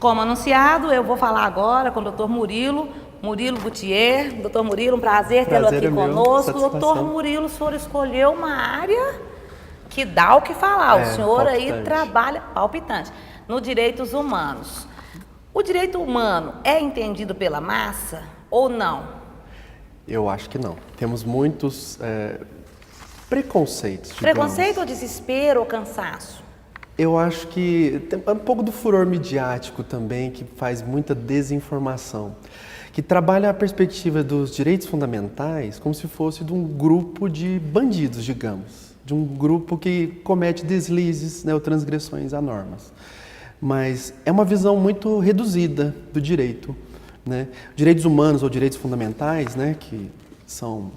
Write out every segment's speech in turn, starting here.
como anunciado, eu vou falar agora com o Dr. Murilo Gutierrez. Doutor Murilo, um prazer tê-lo aqui conosco. Doutor Murilo, o senhor escolheu uma área que dá o que falar. O senhor palpitante. aí trabalha, palpitante, no direitos humanos. O direito humano é entendido pela massa ou não? Eu acho que não. Temos muitos preconceitos, digamos. Preconceito ou desespero ou cansaço? Eu acho que tem um pouco do furor midiático também, que faz muita desinformação, que trabalha a perspectiva dos direitos fundamentais como se fosse de um grupo de bandidos, digamos, de um grupo que comete deslizes, né, ou transgressões a normas. Mas é uma visão muito reduzida do direito, né? Direitos humanos ou direitos fundamentais, né, que são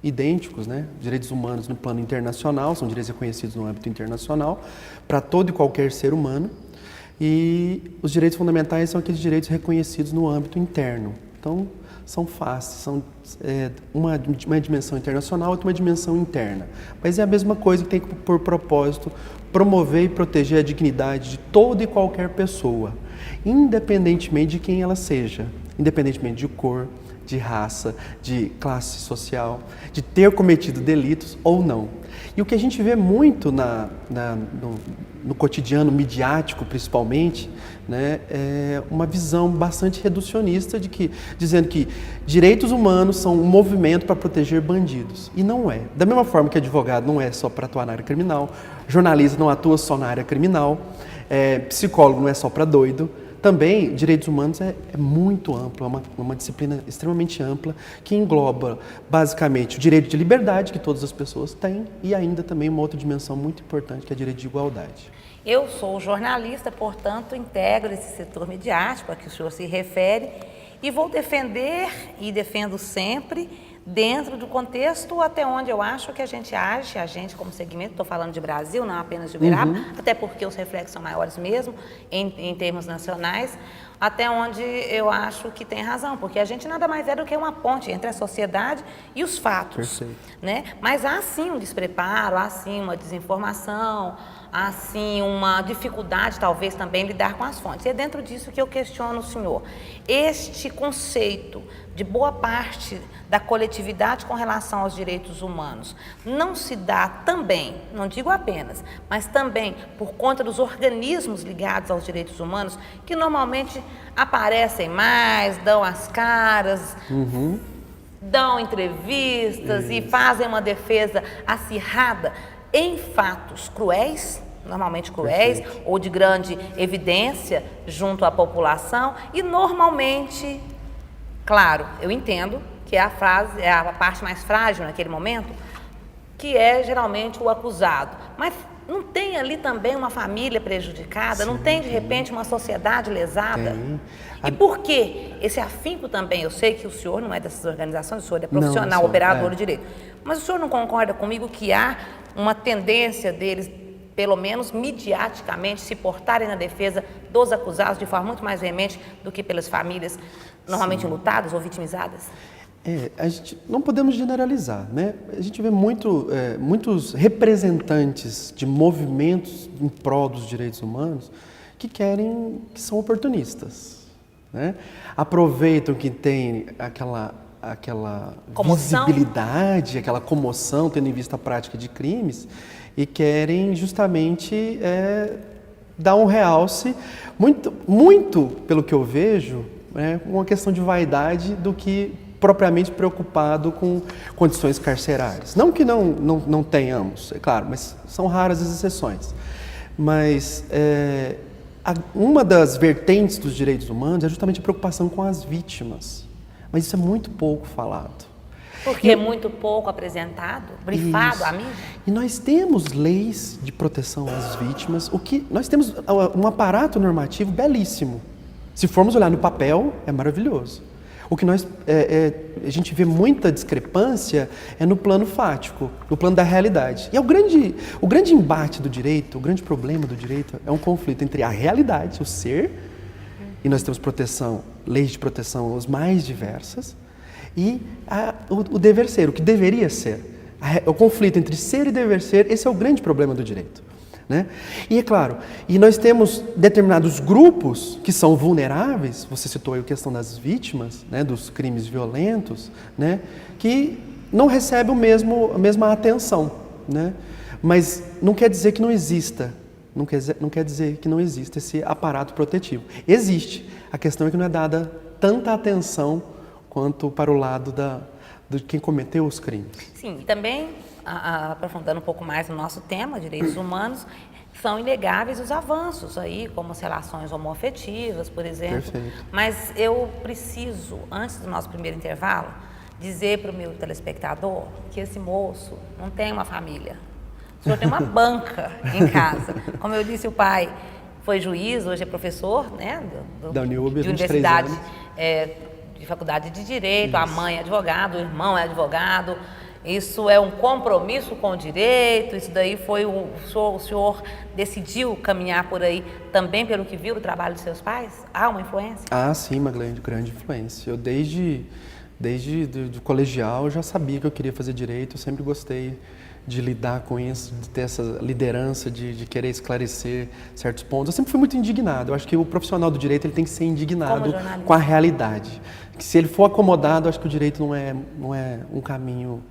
idênticos, né? Direitos humanos no plano internacional, são direitos reconhecidos no âmbito internacional para todo e qualquer ser humano, e os direitos fundamentais são aqueles direitos reconhecidos no âmbito interno. Então, são faces, são uma dimensão internacional e outra uma dimensão interna. Mas é a mesma coisa, que tem por propósito promover e proteger a dignidade de toda e qualquer pessoa, independentemente de quem ela seja, independentemente de cor, de raça, de classe social, de ter cometido delitos ou não. E o que a gente vê muito no cotidiano midiático, principalmente, né, é uma visão bastante reducionista dizendo que direitos humanos são um movimento para proteger bandidos. E não é. Da mesma forma que advogado não é só para atuar na área criminal, jornalista não atua só na área criminal, psicólogo não é só para doido. Também, direitos humanos é muito amplo, é uma disciplina extremamente ampla, que engloba, basicamente, o direito de liberdade, que todas as pessoas têm, e ainda também uma outra dimensão muito importante, que é o direito de igualdade. Eu sou jornalista, portanto, integro esse setor midiático a que o senhor se refere, e vou defender, e defendo sempre, dentro do contexto até onde eu acho que a gente age, a gente como segmento, estou falando de Brasil, não apenas de Uberaba, até porque os reflexos são maiores mesmo, em termos nacionais, até onde eu acho que tem razão, porque a gente nada mais é do que uma ponte entre a sociedade e os fatos. Né? Mas há sim um despreparo, há sim uma desinformação, há sim uma dificuldade talvez também em lidar com as fontes. E é dentro disso que eu questiono o senhor. Este conceito de boa parte da coletividade com relação aos direitos humanos não se dá também, não digo apenas, mas também por conta dos organismos ligados aos direitos humanos, que normalmente aparecem mais, dão as caras, dão entrevistas e fazem uma defesa acirrada em fatos cruéis, normalmente cruéis, ou de grande evidência junto à população, e normalmente, claro, eu entendo que é a parte mais frágil naquele momento, que é geralmente o acusado. Mas não tem ali também uma família prejudicada? Não tem, de repente, uma sociedade lesada? Tem. E por que esse afinco também? Eu sei que o senhor não é dessas organizações, o senhor é profissional, operador de direito. Mas o senhor não concorda comigo que há uma tendência deles, pelo menos mediaticamente, se portarem na defesa dos acusados de forma muito mais veemente do que pelas famílias normalmente enlutadas ou vitimizadas? A gente não podemos generalizar, né? A gente vê muitos representantes de movimentos em prol dos direitos humanos que são oportunistas, né? Aproveitam que tem aquela visibilidade, aquela comoção, tendo em vista a prática de crimes, e querem justamente dar um realce, muito pelo que eu vejo, uma questão de vaidade do que propriamente preocupado com condições carcerárias. Não que não tenhamos, é claro, mas são raras as exceções. Mas uma das vertentes dos direitos humanos é justamente a preocupação com as vítimas. Mas isso é muito pouco falado. Porque é muito pouco apresentado, brifado à mídia? E nós temos leis de proteção às vítimas, nós temos um aparato normativo belíssimo. Se formos olhar no papel, é maravilhoso. O que a gente vê muita discrepância é no plano fático, no plano da realidade. E o grande embate do direito, o grande problema do direito é um conflito entre a realidade, o ser, e nós temos leis de proteção as mais diversas, e o dever ser, o que deveria ser. O conflito entre ser e dever ser, esse é o grande problema do direito. né? E é claro, e nós temos determinados grupos que são vulneráveis, você citou aí a questão das vítimas, né, dos crimes violentos, né, que não recebem a mesma atenção, né? Mas não quer dizer que não exista, não quer dizer que não exista esse aparato protetivo. Existe, a questão é que não é dada tanta atenção quanto para o lado de quem cometeu os crimes. Sim, e também, aprofundando um pouco mais no nosso tema, direitos humanos, são inegáveis os avanços aí, como as relações homoafetivas, por exemplo. Perfeito. Mas eu preciso, antes do nosso primeiro intervalo, dizer para o meu telespectador que esse moço não tem uma família. O senhor tem uma banca em casa. Como eu disse, o pai foi juiz, hoje é professor, né, da UniUB, de universidade, de faculdade de Direito, isso. A mãe é advogado, o irmão é advogado. Isso é um compromisso com o direito, isso daí foi o senhor decidiu caminhar por aí também pelo que viu o trabalho de seus pais? Há uma influência? Ah, sim, uma grande influência. Eu desde o colegial eu já sabia que eu queria fazer direito, eu sempre gostei de lidar com isso, de ter essa liderança, de querer esclarecer certos pontos. Eu sempre fui muito indignado. Eu acho que o profissional do direito ele tem que ser indignado com a realidade. Que se ele for acomodado, eu acho que o direito não é um caminho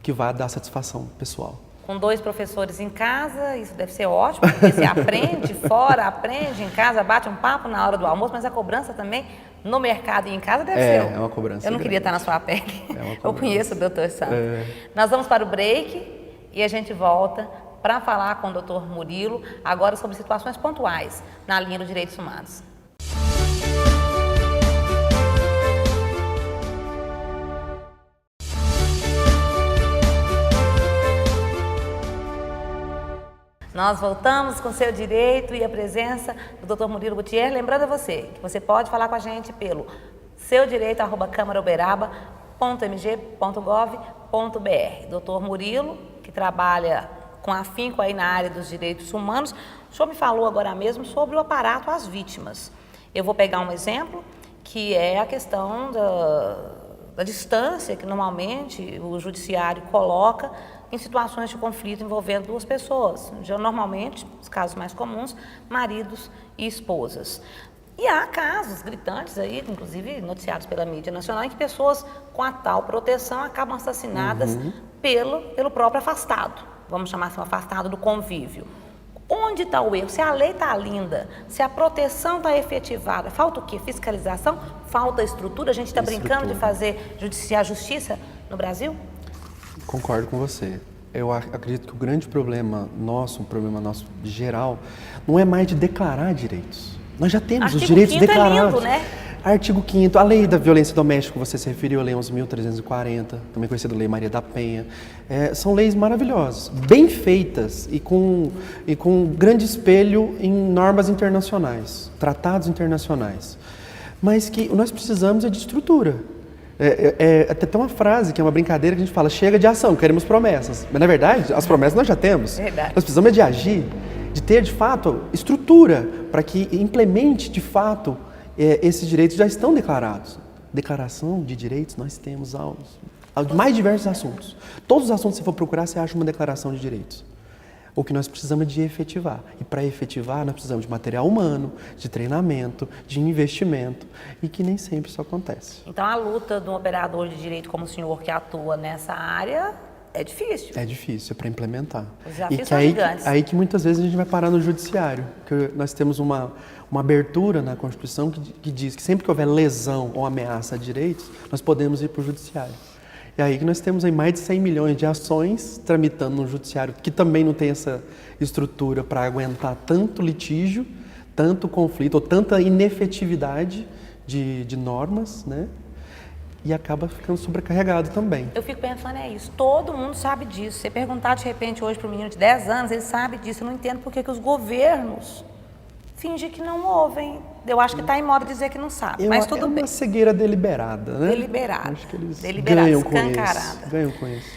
que vá dar satisfação pessoal. Com 2 professores em casa, isso deve ser ótimo, porque você aprende fora, aprende em casa, bate um papo na hora do almoço, mas a cobrança também no mercado e em casa deve ser. É uma cobrança. Eu não queria estar na sua pele. Eu conheço o Dr. Santos. Nós vamos para o break e a gente volta para falar com o Dr. Murilo agora sobre situações pontuais na linha dos direitos humanos. Nós voltamos com seu direito e a presença do Dr. Murilo Gutierrez. Lembrando a você que você pode falar com a gente pelo seudireito@câmarauberaba.mg.gov.br. Dr. Murilo, que trabalha com afinco aí na área dos direitos humanos, o senhor me falou agora mesmo sobre o aparato às vítimas. Eu vou pegar um exemplo, que é a questão da distância que normalmente o judiciário coloca em situações de conflito envolvendo 2 pessoas. Normalmente, os casos mais comuns, maridos e esposas. E há casos gritantes aí, inclusive noticiados pela mídia nacional, em que pessoas com a tal proteção acabam assassinadas pelo próprio afastado. Vamos chamar assim, o afastado do convívio. Onde está o erro? Se a lei está linda, se a proteção está efetivada, falta o quê? Fiscalização? Falta estrutura? A gente está brincando de fazer a justiça no Brasil? Concordo com você. Eu acredito que o grande problema nosso, um problema nosso geral, não é mais de declarar direitos. Nós já temos os direitos declarados. É lindo, né? Artigo 5º, a lei da violência doméstica, você se referiu, a lei 11.340, também conhecida Lei Maria da Penha. São leis maravilhosas, bem feitas e com grande espelho em normas internacionais, tratados internacionais. Mas que nós precisamos de estrutura. Até tem uma frase que é uma brincadeira que a gente fala, chega de ação, queremos promessas. Mas na verdade, as promessas nós já temos. Verdade. Nós precisamos de agir, de ter de fato estrutura para que implemente de fato esses direitos já estão declarados. Declaração de direitos nós temos aos mais diversos assuntos. Todos os assuntos que você for procurar, você acha uma declaração de direitos. O que nós precisamos é de efetivar. E para efetivar, nós precisamos de material humano, de treinamento, de investimento, e que nem sempre isso acontece. Então, a luta de um operador de direito como o senhor que atua nessa área é difícil. É difícil, é para implementar. Os desafios são gigantes. Aí que muitas vezes a gente vai parar no judiciário, porque nós temos uma abertura na Constituição que diz que sempre que houver lesão ou ameaça a direitos, nós podemos ir para o judiciário. E aí que nós temos aí mais de 100 milhões de ações tramitando no judiciário, que também não tem essa estrutura para aguentar tanto litígio, tanto conflito, ou tanta inefetividade de normas, né? E acaba ficando sobrecarregado também. Eu fico pensando, isso, todo mundo sabe disso. Você perguntar de repente hoje para um menino de 10 anos, ele sabe disso. Eu não entendo por que os governos fingem que não ouvem. Eu acho que está em moda dizer que não sabe, mas tudo bem. É uma cegueira deliberada, né? Deliberada. Acho que eles ganham com isso. Ganham com isso.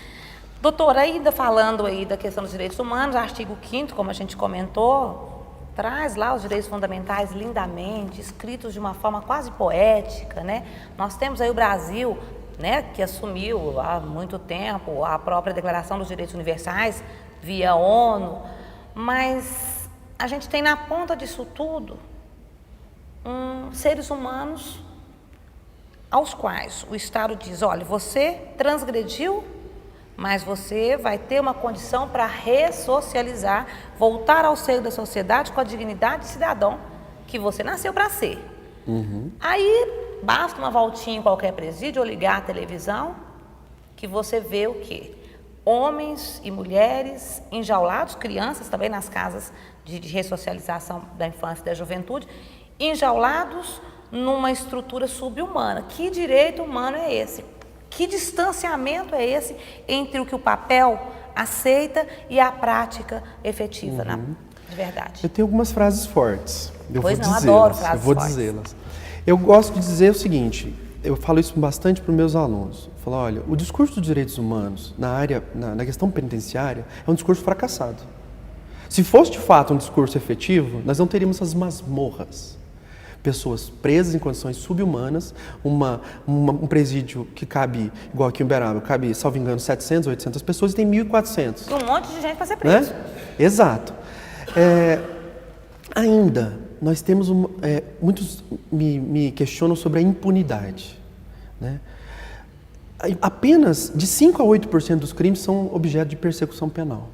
Doutora, ainda falando aí da questão dos direitos humanos, artigo 5º, como a gente comentou, traz lá os direitos fundamentais lindamente, escritos de uma forma quase poética, né? Nós temos aí o Brasil, né, que assumiu há muito tempo a própria Declaração dos Direitos Universais via ONU, Mas a gente tem na ponta disso tudo seres humanos aos quais o Estado diz, olha, você transgrediu, mas você vai ter uma condição para ressocializar, voltar ao seio da sociedade com a dignidade de cidadão que você nasceu para ser. Aí basta uma voltinha em qualquer presídio ou ligar a televisão que você vê o quê? Homens e mulheres enjaulados, crianças também nas casas de ressocialização da infância e da juventude, enjaulados numa estrutura subhumana. Que direito humano é esse? Que distanciamento é esse entre o que o papel aceita e a prática efetiva, de verdade? Eu tenho algumas frases fortes. Pois não, adoro frases fortes. Eu vou fortes. dizê-las. Eu gosto de dizer o seguinte, eu falo isso bastante para os meus alunos. Eu falo, olha, o discurso dos direitos humanos na questão penitenciária é um discurso fracassado. Se fosse de fato um discurso efetivo, nós não teríamos essas masmorras. Pessoas presas em condições subhumanas, um presídio que cabe, igual aqui em Uberaba, cabe, salvo engano, 700, 800 pessoas e tem 1.400. E um monte de gente para ser preso. Né? Exato. Ainda, nós temos, muitos me questionam sobre a impunidade. Né? Apenas de 5 a 8% dos crimes são objeto de persecução penal.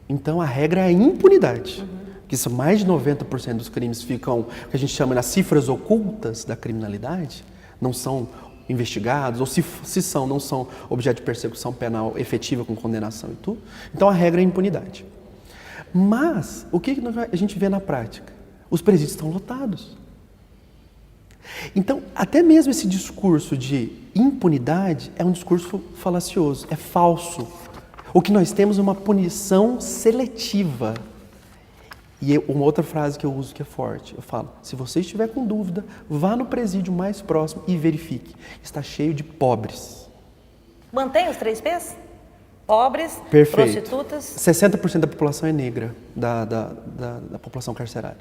Então, a regra é a impunidade. Que são mais de 90% dos crimes ficam, o que a gente chama nas cifras ocultas da criminalidade, não são investigados, ou se são, não são objeto de persecução penal efetiva com condenação e tudo. Então a regra é a impunidade. Mas, o que a gente vê na prática? Os presídios estão lotados. Então, até mesmo esse discurso de impunidade é um discurso falacioso, é falso. O que nós temos é uma punição seletiva. E uma outra frase que eu uso que é forte, eu falo, se você estiver com dúvida, vá no presídio mais próximo e verifique. Está cheio de pobres. Mantém os 3 P's? Pobres, Perfeito. prostitutas. 60% da população é negra, da população carcerária.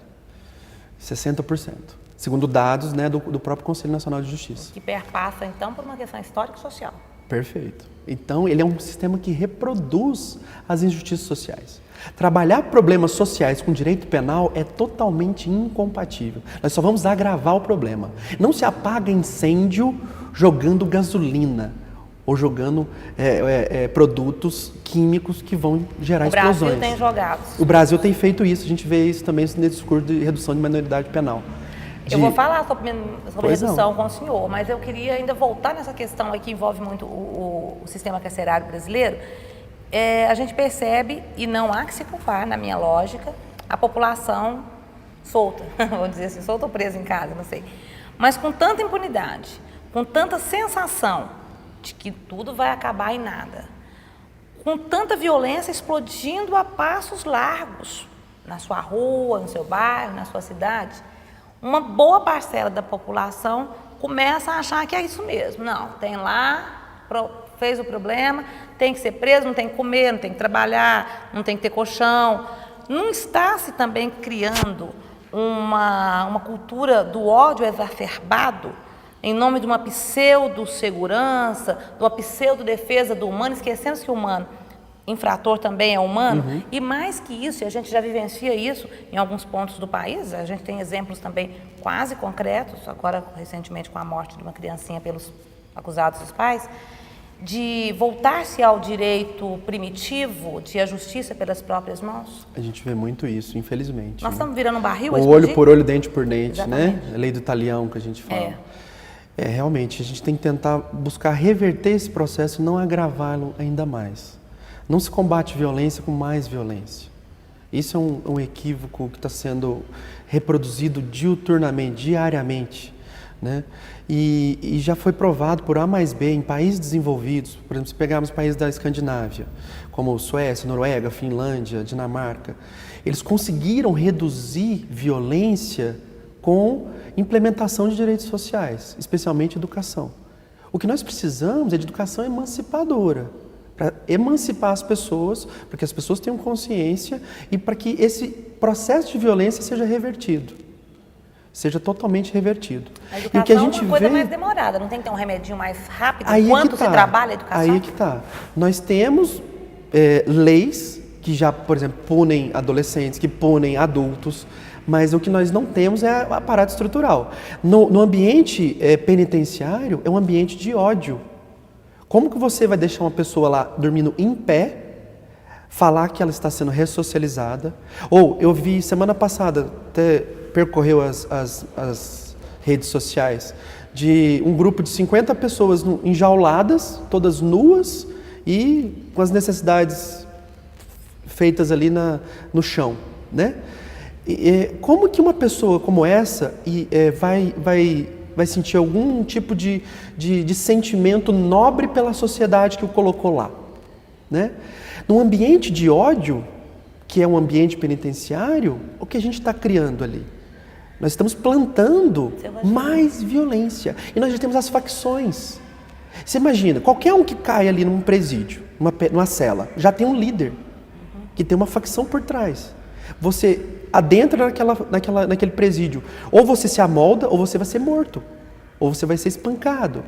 60%. Segundo dados, né, do próprio Conselho Nacional de Justiça. Que perpassa, então, por uma questão histórica e social. Perfeito. Então, ele é um sistema que reproduz as injustiças sociais. Trabalhar problemas sociais com direito penal é totalmente incompatível. Nós só vamos agravar o problema. Não se apaga incêndio jogando gasolina ou jogando produtos químicos que vão gerar explosões. O Brasil tem jogado. O Brasil tem feito isso. A gente vê isso também nesse discurso de redução de minoridade penal. Eu vou falar sobre redução com o senhor, mas eu queria ainda voltar nessa questão aí que envolve muito o sistema carcerário brasileiro. A gente percebe, e não há que se culpar, na minha lógica, a população solta, vou dizer assim, solta ou presa em casa, não sei. Mas com tanta impunidade, com tanta sensação de que tudo vai acabar em nada, com tanta violência explodindo a passos largos, na sua rua, no seu bairro, na sua cidade, uma boa parcela da população começa a achar que é isso mesmo. Não, tem lá, fez o problema, tem que ser preso, não tem que comer, não tem que trabalhar, não tem que ter colchão. Não está se também criando uma cultura do ódio exacerbado em nome de uma pseudo-segurança, de uma pseudo-defesa do humano, esquecendo que o humano, infrator também é humano, e mais que isso, e a gente já vivencia isso em alguns pontos do país, a gente tem exemplos também quase concretos, agora recentemente com a morte de uma criancinha pelos acusados dos pais, de voltar-se ao direito primitivo, de a justiça pelas próprias mãos? A gente vê muito isso, infelizmente. Nós estamos virando um barril? O olho por olho, dente por dente, Exatamente. né? A lei do talião que a gente fala. Realmente, a gente tem que tentar buscar reverter esse processo e não agravá-lo ainda mais. Não se combate violência com mais violência. Isso é um equívoco que está sendo reproduzido diuturnamente, diariamente. Né? E já foi provado por A mais B em países desenvolvidos, por exemplo, se pegarmos países da Escandinávia, como Suécia, Noruega, Finlândia, Dinamarca, eles conseguiram reduzir violência com implementação de direitos sociais, especialmente educação. O que nós precisamos é de educação emancipadora, para emancipar as pessoas, para que as pessoas tenham consciência e para que esse processo de violência seja revertido. Seja totalmente revertido. A educação e o que a gente é uma coisa vê... mais demorada, não tem que ter um remedinho mais rápido Aí enquanto se trabalha a educação? Aí é que está. Nós temos leis que já, por exemplo, punem adolescentes, que punem adultos, mas o que nós não temos é aparato estrutural. No ambiente penitenciário, é um ambiente de ódio. Como que você vai deixar uma pessoa lá dormindo em pé, falar que ela está sendo ressocializada? Ou eu vi semana passada, até percorreu as redes sociais, de um grupo de 50 pessoas enjauladas, todas nuas e com as necessidades feitas ali no chão, né? Como que uma pessoa como essa vai sentir algum tipo de sentimento nobre pela sociedade que o colocou lá, né? Num ambiente de ódio, que é um ambiente penitenciário, o que a gente está criando ali? Nós estamos plantando mais violência. E nós já temos as facções. Você imagina, qualquer um que cai ali num presídio, numa cela, já tem um líder, que tem uma facção por trás. Você adentra naquele presídio, ou você se amolda, ou você vai ser morto, ou você vai ser espancado.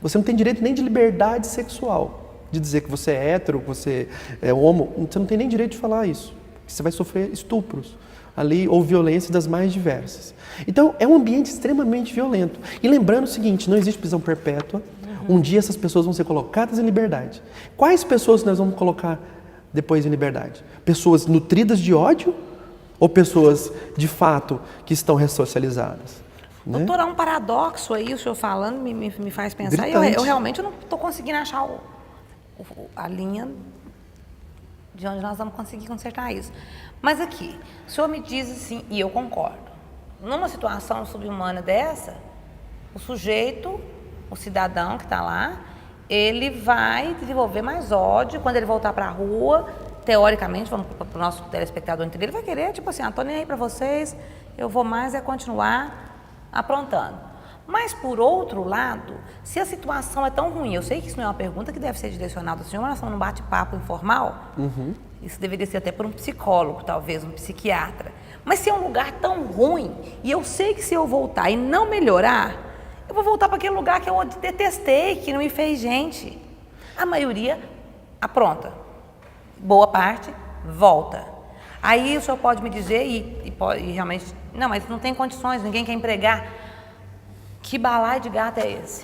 Você não tem direito nem de liberdade sexual, de dizer que você é hétero, que você é homo, você não tem nem direito de falar isso. Você vai sofrer estupros ali, ou violência das mais diversas. Então, é um ambiente extremamente violento. E lembrando o seguinte, não existe prisão perpétua. Um dia essas pessoas vão ser colocadas em liberdade. Quais pessoas nós vamos colocar depois em liberdade? Pessoas nutridas de ódio ou pessoas, de fato, que estão ressocializadas? Né? Doutor, há um paradoxo aí, o senhor falando me faz pensar. Eu realmente não estou conseguindo achar a linha de onde nós vamos conseguir consertar isso. Mas aqui, o senhor me diz assim, e eu concordo, numa situação subhumana dessa, o sujeito, o cidadão que está lá, ele vai desenvolver mais ódio quando ele voltar para a rua. Teoricamente, vamos para o nosso telespectador entender, ele vai querer, tipo assim, tô nem aí para vocês, eu vou mais continuar aprontando. Mas, por outro lado, se a situação é tão ruim, eu sei que isso não é uma pergunta que deve ser direcionada ao senhor, mas nós estamos num bate-papo informal, isso deveria ser até por um psicólogo, talvez, um psiquiatra. Mas se é um lugar tão ruim, e eu sei que se eu voltar e não melhorar, eu vou voltar para aquele lugar que eu detestei, que não me fez gente. A maioria apronta. Boa parte volta. Aí o senhor pode me dizer, e realmente, não, mas não tem condições, ninguém quer empregar. Que balaio de gato é esse?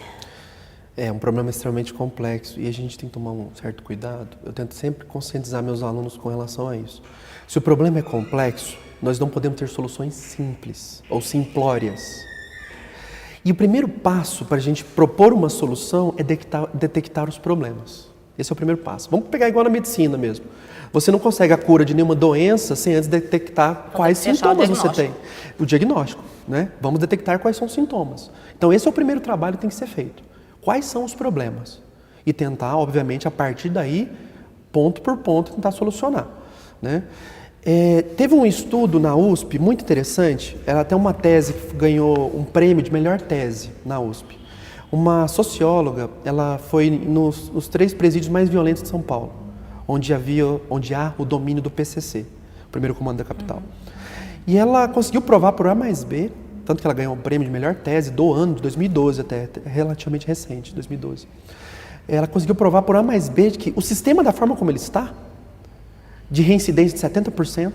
É um problema extremamente complexo e a gente tem que tomar um certo cuidado. Eu tento sempre conscientizar meus alunos com relação a isso. Se o problema é complexo, nós não podemos ter soluções simples ou simplórias. E o primeiro passo para a gente propor uma solução é detectar os problemas. Esse é o primeiro passo. Vamos pegar igual na medicina mesmo. Você não consegue a cura de nenhuma doença sem antes detectar quais sintomas você tem. O diagnóstico, né? Vamos detectar quais são os sintomas. Então esse é o primeiro trabalho que tem que ser feito. Quais são os problemas? E tentar, obviamente, a partir daí, ponto por ponto, tentar solucionar, né? Teve um estudo na USP muito interessante, ela tem uma tese que ganhou um prêmio de melhor tese na USP. Uma socióloga, ela foi nos 3 presídios mais violentos de São Paulo, onde há o domínio do PCC, o primeiro comando da capital. E ela conseguiu provar por A mais B, tanto que ela ganhou o prêmio de melhor tese do ano de 2012, até relativamente recente, 2012. Ela conseguiu provar por A mais B que o sistema, da forma como ele está, de reincidência de 70%,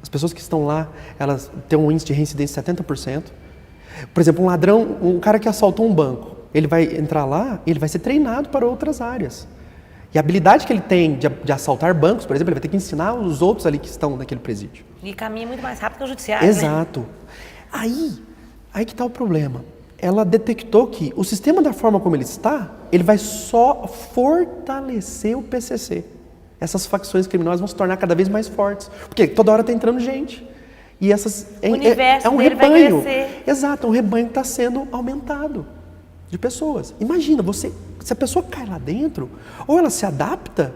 as pessoas que estão lá, elas têm um índice de reincidência de 70%. Por exemplo, um ladrão, um cara que assaltou um banco, ele vai entrar lá e ele vai ser treinado para outras áreas. E a habilidade que ele tem de assaltar bancos, por exemplo, ele vai ter que ensinar os outros ali que estão naquele presídio. E caminha muito mais rápido que o judiciário, Exato. Né? Aí que está o problema. Ela detectou que o sistema, da forma como ele está, ele vai só fortalecer o PCC. Essas facções criminosas vão se tornar cada vez mais fortes. Porque toda hora está entrando gente. E o universo um dele rebanho. Vai crescer. Exato, é um rebanho que está sendo aumentado de pessoas. Imagina, se a pessoa cai lá dentro, ou ela se adapta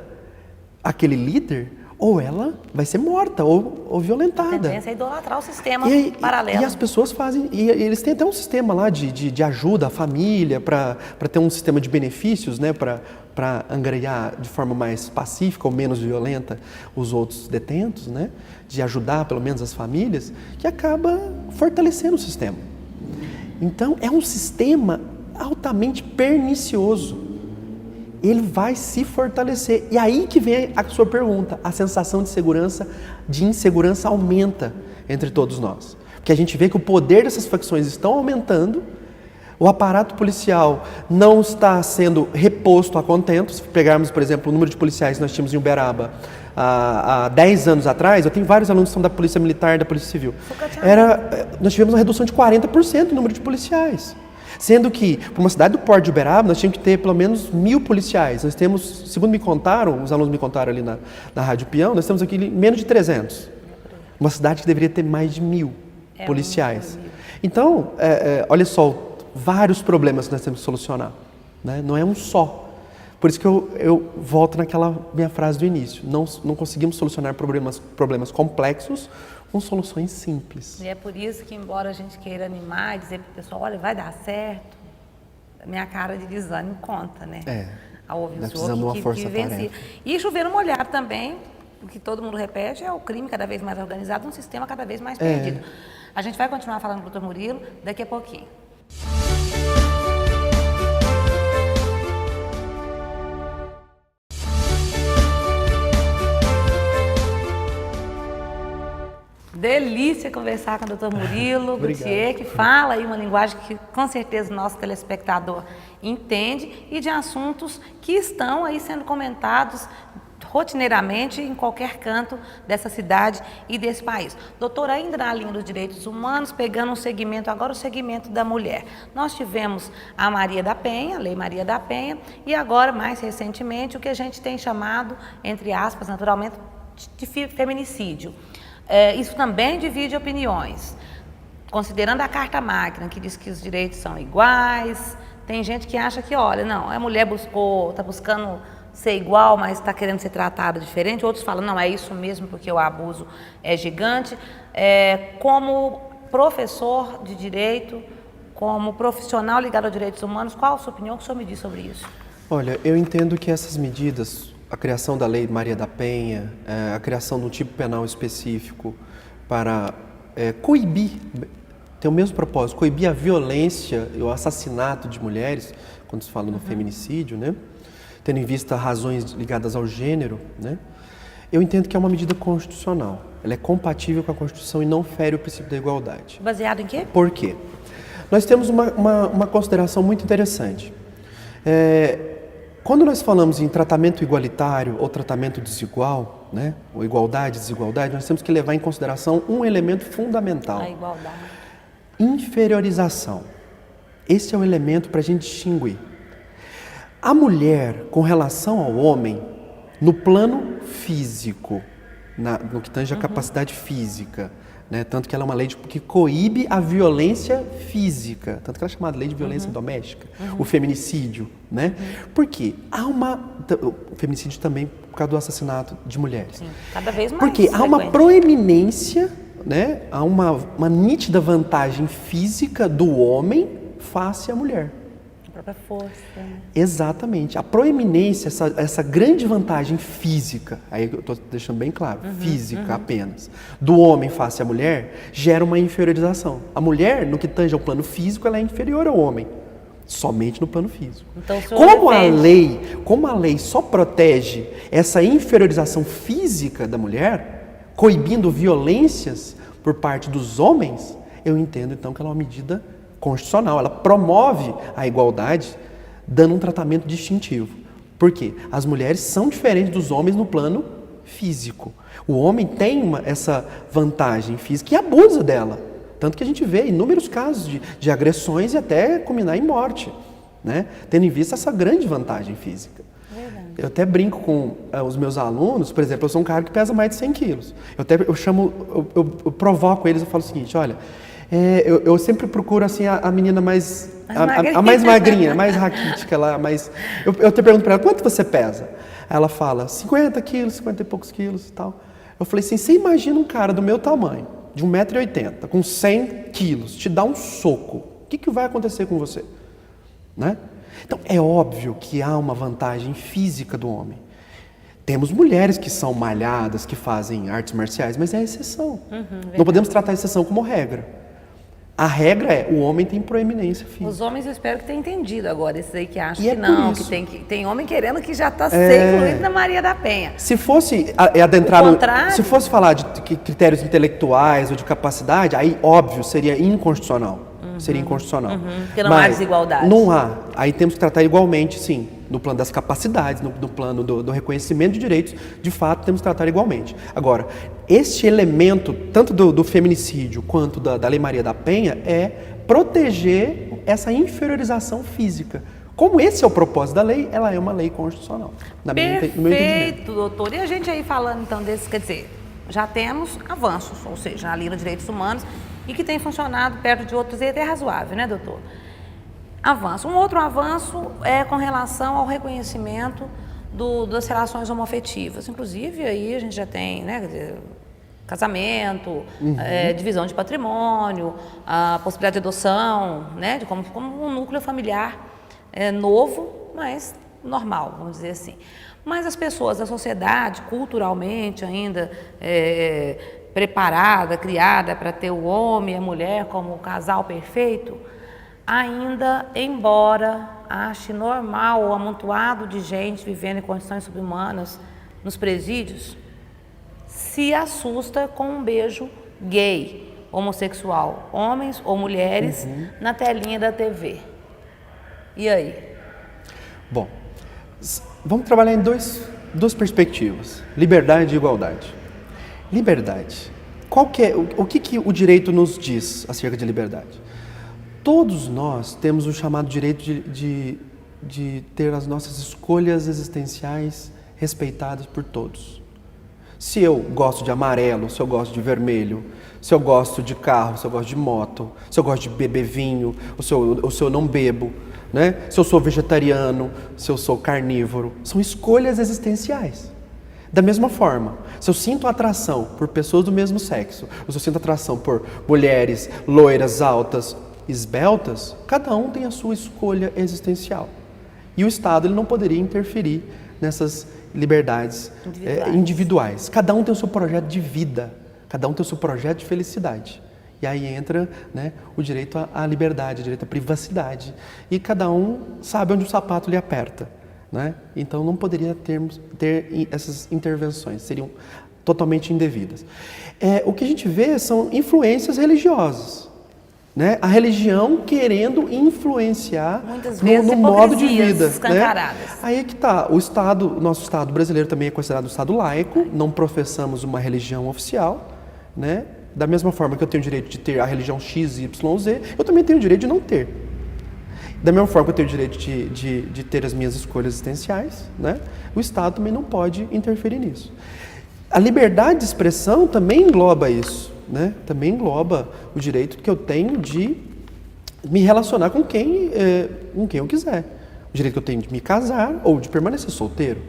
àquele líder, ou ela vai ser morta ou violentada. A tendência é idolatrar o sistema paralelo. E as pessoas fazem, e eles têm até um sistema lá de ajuda à família, para ter um sistema de benefícios, né, para angariar de forma mais pacífica ou menos violenta os outros detentos, né, de ajudar pelo menos as famílias, que acaba fortalecendo o sistema. Então é um sistema altamente pernicioso. ele vai se fortalecer. E aí que vem a sua pergunta, a sensação de insegurança aumenta entre todos nós. Porque a gente vê que o poder dessas facções estão aumentando, o aparato policial não está sendo reposto a contento. Se pegarmos, por exemplo, o número de policiais que nós tínhamos em Uberaba há 10 anos atrás, eu tenho vários alunos que são da Polícia Militar, da Polícia Civil. Nós tivemos uma redução de 40% no número de policiais. Sendo que, para uma cidade do porte de Uberaba, nós tínhamos que ter pelo menos 1.000 policiais. Nós temos, segundo me contaram, os alunos me contaram ali na Rádio Peão, nós temos aqui menos de 300. Uma cidade que deveria ter mais de 1.000 policiais. Então, olha só, vários problemas que nós temos que solucionar, né? Não é um só. Por isso que eu volto naquela minha frase do início. Não conseguimos solucionar problemas complexos com soluções simples. E é por isso que, embora a gente queira animar e dizer para o pessoal, olha, vai dar certo, a minha cara de desânimo conta, né? Ao ouvir o senhor que vencia. E chover no molhado também, o que todo mundo repete, é o crime cada vez mais organizado, um sistema cada vez mais perdido. A gente vai continuar falando com o Dr. Murilo daqui a pouquinho. Delícia conversar com o Dr. Murilo Gauthier, que fala aí uma linguagem que com certeza o nosso telespectador entende e de assuntos que estão aí sendo comentados rotineiramente em qualquer canto dessa cidade e desse país. Doutor, ainda na linha dos direitos humanos, pegando um segmento, agora o segmento da mulher. Nós tivemos a Maria da Penha, a Lei Maria da Penha, e agora, mais recentemente, o que a gente tem chamado, entre aspas, naturalmente, de feminicídio. Isso também divide opiniões. Considerando a Carta Magna, que diz que os direitos são iguais, tem gente que acha que, olha, não, a mulher está buscando ser igual, mas está querendo ser tratada diferente. Outros falam, não, é isso mesmo, porque o abuso é gigante. Como professor de direito, como profissional ligado aos direitos humanos, qual a sua opinião? O que o senhor me diz sobre isso? Olha, eu entendo que essas medidas, a criação da Lei Maria da Penha, a criação de um tipo penal específico para coibir, tem o mesmo propósito, coibir a violência e o assassinato de mulheres, quando se fala no feminicídio, né? Tendo em vista razões ligadas ao gênero, né? Eu entendo que é uma medida constitucional. Ela é compatível com a Constituição e não fere o princípio da igualdade. Baseado em quê? Por quê? Nós temos uma consideração muito interessante. Quando nós falamos em tratamento igualitário ou tratamento desigual, né? Ou igualdade e desigualdade, nós temos que levar em consideração um elemento fundamental. A igualdade. Inferiorização. Esse é o elemento para a gente distinguir. A mulher, com relação ao homem, no plano físico, no que tange a capacidade física, né? Tanto que ela é uma lei que coíbe a violência física, tanto que ela é chamada lei de violência doméstica, o feminicídio, né? Por quê? O feminicídio também por causa do assassinato de mulheres. Sim, cada vez mais porque há uma proeminência, né? Há uma nítida vantagem física do homem face à mulher. A própria força. Exatamente. A proeminência, essa grande vantagem física, aí eu estou deixando bem claro, física apenas, do homem face à mulher, gera uma inferiorização. A mulher, no que tange ao plano físico, ela é inferior ao homem, somente no plano físico. Então, Como a lei só protege essa inferiorização física da mulher, coibindo violências por parte dos homens, eu entendo então que ela é uma medida constitucional, ela promove a igualdade, dando um tratamento distintivo. Por quê? As mulheres são diferentes dos homens no plano físico. O homem tem essa vantagem física e abusa dela. Tanto que a gente vê inúmeros casos de agressões e até culminar em morte, né? Tendo em vista essa grande vantagem física. Verdade. Eu até brinco com os meus alunos, por exemplo, eu sou um cara que pesa mais de 100 quilos. Eu provoco eles, eu falo o seguinte, olha, eu sempre procuro assim a menina mais magrinha, mais raquítica lá, eu te pergunto para ela, quanto você pesa? Ela fala, 50 quilos, 50 e poucos quilos e tal. Eu falei assim, você imagina um cara do meu tamanho, de 1,80 m, com 100 quilos, te dá um soco, o que vai acontecer com você? Né? Então, é óbvio que há uma vantagem física do homem. Temos mulheres que são malhadas, que fazem artes marciais, mas é a exceção. Não podemos tratar a exceção como regra. A regra é, o homem tem proeminência física. Os homens eu espero que tenham entendido agora, esses aí que acham E que é não, por isso. que tem homem querendo que já está ser incluído na Maria da Penha. Se fosse adentrar O contrário. se fosse falar de critérios intelectuais ou de capacidade, aí óbvio seria inconstitucional. Seria inconstitucional. Porque não há desigualdade. Não há. Aí temos que tratar igualmente, sim. No plano das capacidades, no plano do reconhecimento de direitos, de fato temos que tratar igualmente. Agora, este elemento, tanto do feminicídio quanto da Lei Maria da Penha, é proteger essa inferiorização física. Como esse é o propósito da lei, ela é uma lei constitucional. No meu entendimento. Perfeito, doutor. E a gente aí falando então desses, quer dizer, já temos avanços, ou seja, na linha dos direitos humanos, e que tem funcionado perto de outros e até razoável, né, doutor? Avanço. Um outro avanço é com relação ao reconhecimento das relações homoafetivas. Inclusive, aí a gente já tem, né, quer dizer, casamento, divisão de patrimônio, a possibilidade de adoção, né, de como um núcleo familiar novo, mas normal, vamos dizer assim. Mas as pessoas da sociedade, culturalmente ainda preparada, criada para ter o homem e a mulher como o casal perfeito, ainda, embora ache normal o amontoado de gente vivendo em condições subhumanas nos presídios, se assusta com um beijo gay, homossexual, homens ou mulheres, na telinha da TV. E aí? Bom, vamos trabalhar em duas perspectivas, liberdade e igualdade. Liberdade. O que o direito nos diz acerca de liberdade? Todos nós temos o chamado direito de ter as nossas escolhas existenciais respeitadas por todos. Se eu gosto de amarelo, se eu gosto de vermelho, se eu gosto de carro, se eu gosto de moto, se eu gosto de beber vinho, ou se eu não bebo, né? Se eu sou vegetariano, se eu sou carnívoro, são escolhas existenciais. Da mesma forma, se eu sinto atração por pessoas do mesmo sexo, ou se eu sinto atração por mulheres loiras, altas, esbeltas, cada um tem a sua escolha existencial. E o Estado ele não poderia interferir nessas liberdades individuais. Cada um tem o seu projeto de vida, cada um tem o seu projeto de felicidade. E aí entra, né, o direito à liberdade, o direito à privacidade. E cada um sabe onde o sapato lhe aperta, né? Então não poderia ter essas intervenções, seriam totalmente indevidas. O que a gente vê são influências religiosas, né? A religião querendo influenciar no modo de vida, né? Aí é que está, o nosso Estado brasileiro também é considerado um Estado laico, não professamos uma religião oficial, né? Da mesma forma que eu tenho o direito de ter a religião X, Y, Z, eu também tenho o direito de não ter. Da mesma forma que eu tenho o direito de ter as minhas escolhas existenciais, né? O Estado também não pode interferir nisso. A liberdade de expressão também engloba isso, né? Também engloba o direito que eu tenho de me relacionar com quem eu quiser. O direito que eu tenho de me casar ou de permanecer solteiro,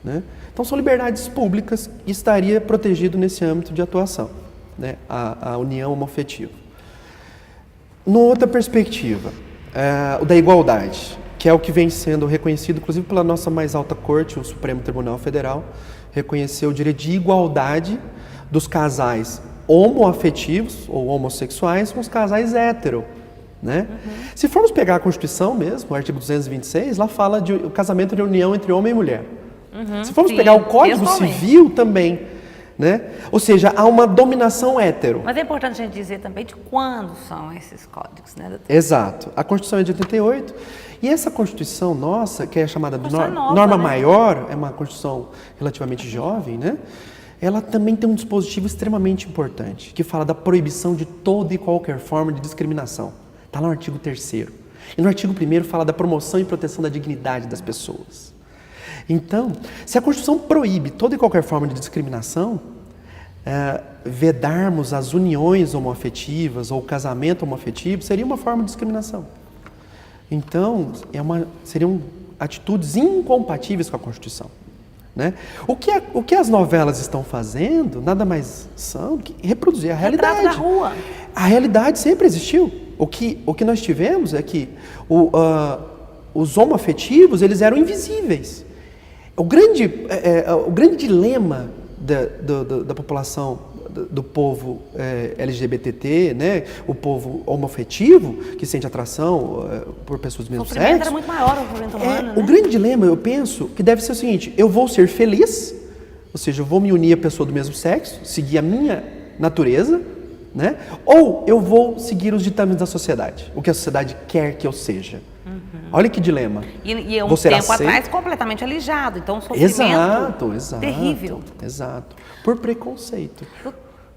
né? Então são liberdades públicas e estaria protegido nesse âmbito de atuação, né? A união homoafetiva. Numa outra perspectiva, o da igualdade, que é o que vem sendo reconhecido, inclusive pela nossa mais alta corte, o Supremo Tribunal Federal, reconheceu o direito de igualdade dos casais homoafetivos ou homossexuais com os casais hétero, né? Se formos pegar a Constituição mesmo, o artigo 226, lá fala de o casamento de união entre homem e mulher. Se formos pegar o Código Civil também, né? Ou seja, há uma dominação hétero. Mas é importante a gente dizer também de quando são esses códigos, né, doutor? Exato. A Constituição é de 88 e essa Constituição nossa, que é chamada de né? norma maior, é uma Constituição relativamente jovem, né? Ela também tem um dispositivo extremamente importante, que fala da proibição de toda e qualquer forma de discriminação. Está lá no artigo 3º. E no artigo 1º fala da promoção e proteção da dignidade das pessoas. Então, se a Constituição proíbe toda e qualquer forma de discriminação, vedarmos as uniões homoafetivas ou o casamento homoafetivo seria uma forma de discriminação. Então, seriam atitudes incompatíveis com a Constituição, né? O que as novelas estão fazendo, nada mais são do que reproduzir a realidade. Retrato da rua. A realidade sempre existiu. O que nós tivemos é que os homoafetivos, eles eram invisíveis. O grande dilema da população do povo LGBTT, né? O povo homoafetivo, que sente atração por pessoas do mesmo sexo. O sofrimento era muito maior, o sofrimento humano, né? O grande dilema, eu penso, que deve ser o seguinte: eu vou ser feliz, ou seja, eu vou me unir à pessoa do mesmo sexo, seguir a minha natureza, né? Ou eu vou seguir os ditames da sociedade, o que a sociedade quer que eu seja. Olha que dilema. E um tempo atrás completamente alijado, então um sofrimento terrível. Exato. Por preconceito.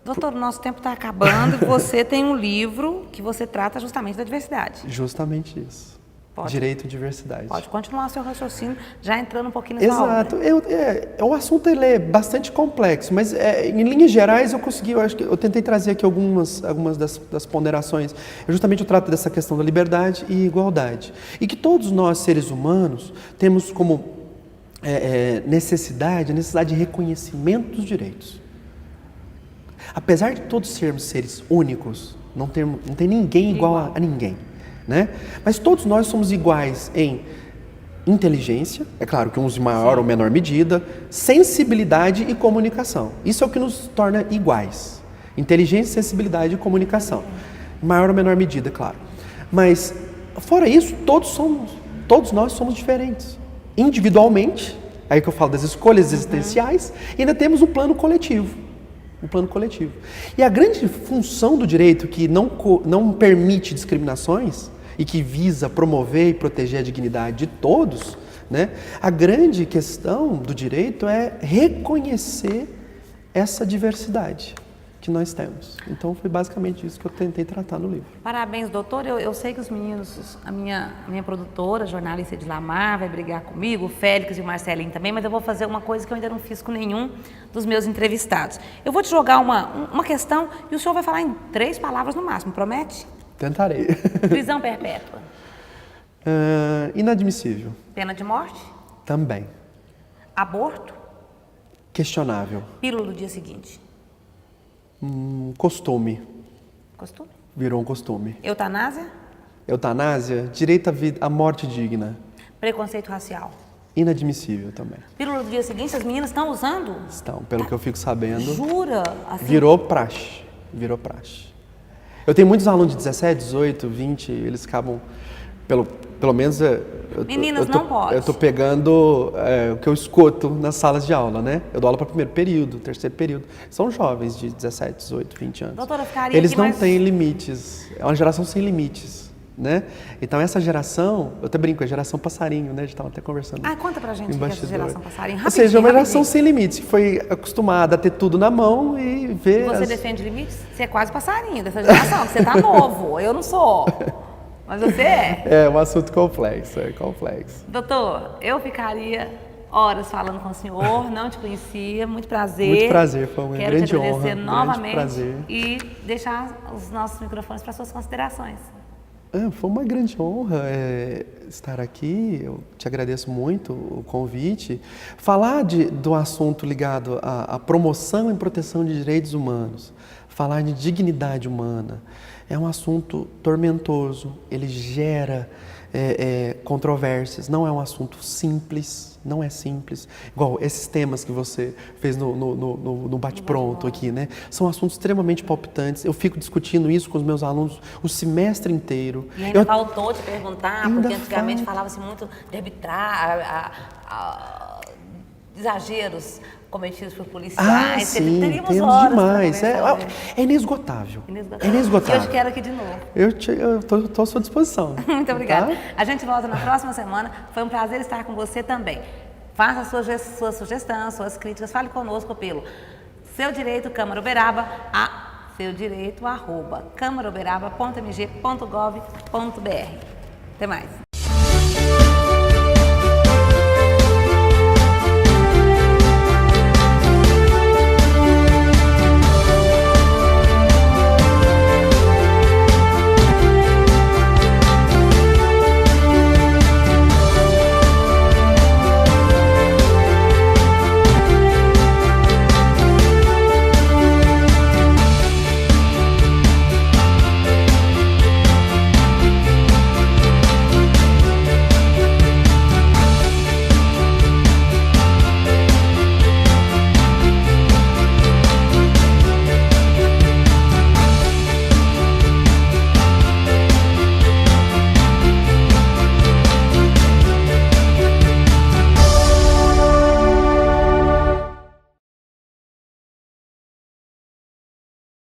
Doutor, o nosso tempo está acabando e você tem um livro que você trata justamente da diversidade. Justamente isso. Direito e diversidade. Pode continuar o seu raciocínio, já entrando um pouquinho nessa Exato. obra. O assunto ele é bastante complexo, mas em linhas gerais eu acho que eu tentei trazer aqui algumas das ponderações. Eu trato dessa questão da liberdade e igualdade. E que todos nós, seres humanos, temos como necessidade de reconhecimento dos direitos. Apesar de todos sermos seres únicos, não tem ninguém igual a ninguém. Né? Mas todos nós somos iguais em inteligência, é claro que uns em maior ou menor medida, sensibilidade e comunicação. Isso é o que nos torna iguais. Inteligência, sensibilidade e comunicação. Em maior ou menor medida, é claro. Mas, fora isso, todos nós somos diferentes. Individualmente, aí que eu falo das escolhas existenciais, e ainda temos um plano coletivo. E a grande função do direito, que não permite discriminações e que visa promover e proteger a dignidade de todos, né? A grande questão do direito é reconhecer essa diversidade que nós temos. Então foi basicamente isso que eu tentei tratar no livro. Parabéns, doutor. Eu sei que os meninos, a minha produtora, a jornalista Edlamar, vai brigar comigo, o Félix e o Marcelinho também, mas eu vou fazer uma coisa que eu ainda não fiz com nenhum dos meus entrevistados. Eu vou te jogar uma questão e o senhor vai falar em 3 palavras no máximo, promete? Tentarei. Prisão perpétua. Inadmissível. Pena de morte? Também. Aborto? Questionável. Pílula do dia seguinte? Costume. Costume? Virou um costume. Eutanásia? Eutanásia, direito à morte digna. Preconceito racial? Inadmissível também. Pílula do dia seguinte, as meninas estão usando? Estão, pelo que eu fico sabendo. Jura? Assim? Virou praxe. Eu tenho muitos alunos de 17, 18, 20, eles acabam, pelo menos... Meninas, não pode. Eu estou pegando o que eu escuto nas salas de aula, né? Eu dou aula para primeiro período, terceiro período. São jovens de 17, 18, 20 anos. Doutora, ficaria eles aqui, não têm limites. É uma geração sem limites, né? Então essa geração, eu até brinco, é a geração passarinho, né? A gente estava até conversando. Conta pra gente o que é essa geração passarinho. Ou seja, é uma geração sem limites, que foi acostumada a ter tudo na mão e ver... Você defende limites? Você é quase passarinho dessa geração, você tá novo, eu não sou. Mas você é. É um assunto complexo, Doutor, eu ficaria horas falando com o senhor, não te conhecia, muito prazer. Muito prazer, foi uma grande honra. Quero te agradecer novamente prazer. E deixar os nossos microfones para suas considerações. Foi uma grande honra estar aqui, eu te agradeço muito o convite. Falar do assunto ligado à promoção e proteção de direitos humanos, falar de dignidade humana, é um assunto tormentoso, ele gera controvérsias, não é um assunto simples, não é simples. Igual esses temas que você fez no bate-pronto aqui, né? São assuntos extremamente palpitantes, eu fico discutindo isso com os meus alunos o semestre inteiro. E ainda faltou te perguntar, porque antigamente falava-se muito de arbitrar, exageros cometidos por policiais. Sim, teríamos temos horas demais. É inesgotável. É inesgotável. E eu te quero aqui de novo. Eu estou à sua disposição. Muito obrigada. Tá? A gente volta na próxima semana. Foi um prazer estar com você também. Faça sua sugestão, suas críticas. Fale conosco pelo Seu Direito Câmara Uberaba, @câmaraUberaba.mg.gov.br. Até mais.